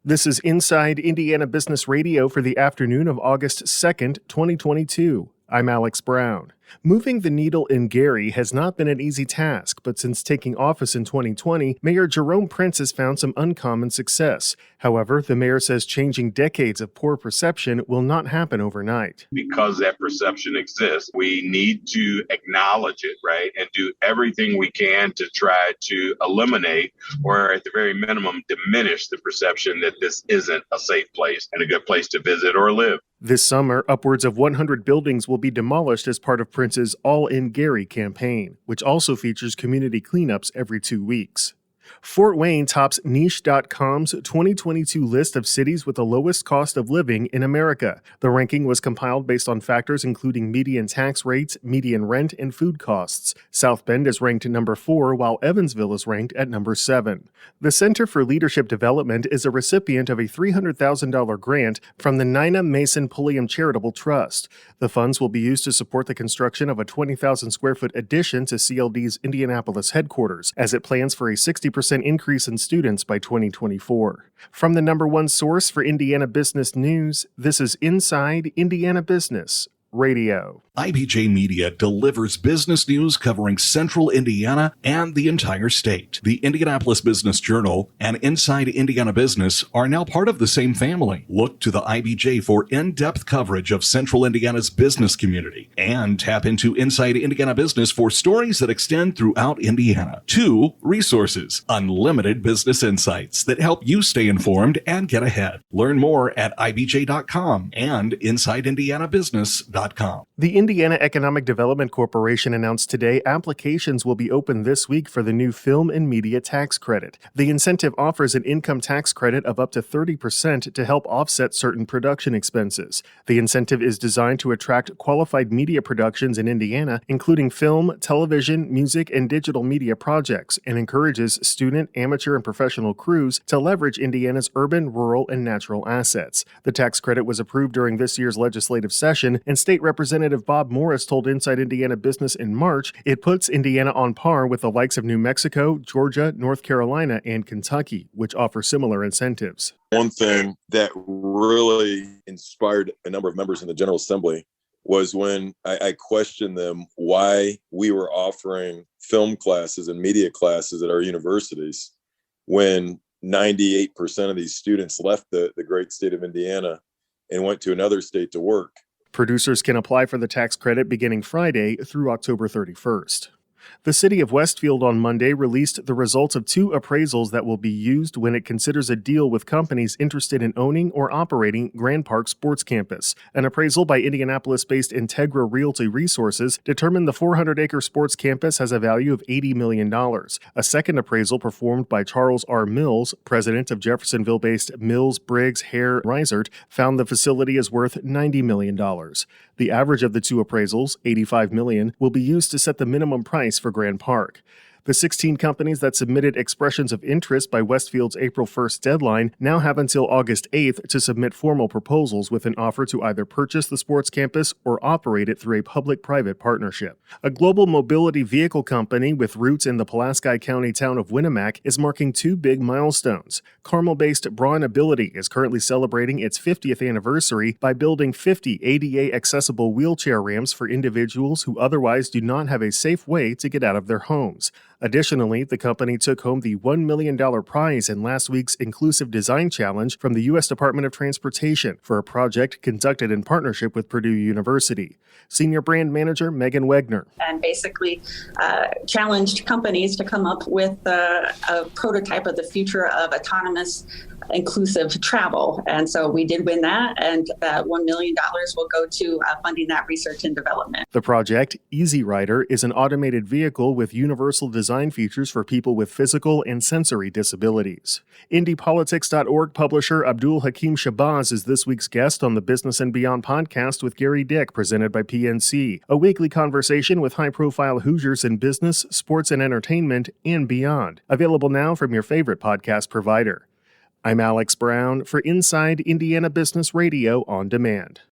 This is Inside Indiana Business Radio for the afternoon of August 2nd, 2022. I'm Alex Brown. Moving the needle in Gary has not been an easy task, but since taking office in 2020, Mayor Jerome Prince has found some uncommon success. However, the mayor says changing decades of poor perception will not happen overnight. Because that perception exists, we need to acknowledge it, right? And do everything we can to try to eliminate or at the very minimum diminish the perception that this isn't a safe place and a good place to visit or live. This summer, upwards of 100 buildings will be demolished as part of Prince's All in Gary campaign, which also features community cleanups every 2 weeks. Fort Wayne tops Niche.com's 2022 list of cities with the lowest cost of living in America. The ranking was compiled based on factors including median tax rates, median rent, and food costs. South Bend is ranked number 4, while Evansville is ranked at number 7. The Center for Leadership Development is a recipient of a $300,000 grant from the Nina Mason Pulliam Charitable Trust. The funds will be used to support the construction of a 20,000 square foot addition to CLD's Indianapolis headquarters, as it plans for a 60% increase in students by 2024. From the number one source for Indiana business news, this is Inside Indiana Business Radio. IBJ Media delivers business news covering central Indiana and the entire state. The Indianapolis Business Journal and Inside Indiana Business are now part of the same family. Look to the IBJ for in-depth coverage of central Indiana's business community and tap into Inside Indiana Business for stories that extend throughout Indiana. 2 resources, unlimited business insights that help you stay informed and get ahead. Learn more at ibj.com and insideindianabusiness.com. The Indiana Economic Development Corporation announced today applications will be open this week for the new Film and Media Tax Credit. The incentive offers an income tax credit of up to 30% to help offset certain production expenses. The incentive is designed to attract qualified media productions in Indiana, including film, television, music, and digital media projects, and encourages student, amateur, and professional crews to leverage Indiana's urban, rural, and natural assets. The tax credit was approved during this year's legislative session, and State Representative Bob Morris told Inside Indiana Business in March it puts Indiana on par with the likes of New Mexico, Georgia, North Carolina, and Kentucky, which offer similar incentives. One thing that really inspired a number of members in the General Assembly was when I questioned them why we were offering film classes and media classes at our universities when 98% of these students left the great state of Indiana and went to another state to work. Producers can apply for the tax credit beginning Friday through October 31st. The city of Westfield on Monday released the results of 2 appraisals that will be used when it considers a deal with companies interested in owning or operating Grand Park Sports Campus. An appraisal by Indianapolis-based Integra Realty Resources determined the 400-acre sports campus has a value of $80 million. A second appraisal performed by Charles R. Mills, president of Jeffersonville-based Mills, Briggs, Hare, Reisert, found the facility is worth $90 million. The average of the 2 appraisals, $85 million, will be used to set the minimum price for Grand Park. The 16 companies that submitted expressions of interest by Westfield's April 1st deadline now have until August 8th to submit formal proposals with an offer to either purchase the sports campus or operate it through a public-private partnership. A global mobility vehicle company with roots in the Pulaski County town of Winnemac is marking 2 big milestones. Carmel-based Braun Ability is currently celebrating its 50th anniversary by building 50 ADA-accessible wheelchair ramps for individuals who otherwise do not have a safe way to get out of their homes. Additionally, the company took home the $1 million prize in last week's Inclusive Design Challenge from the U.S. Department of Transportation for a project conducted in partnership with Purdue University. Senior Brand Manager Megan Wegner. And basically challenged companies to come up with a prototype of the future of autonomous inclusive travel. And so we did win that, and $1 million will go to funding that research and development. The project, Easy Rider, is an automated vehicle with universal design features for people with physical and sensory disabilities. IndyPolitics.org publisher Abdul Hakim Shabazz is this week's guest on the Business and Beyond podcast with Gary Dick, presented by PNC, a weekly conversation with high-profile Hoosiers in business, sports, and entertainment, and beyond. Available now from your favorite podcast provider. I'm Alex Brown for Inside Indiana Business Radio on Demand.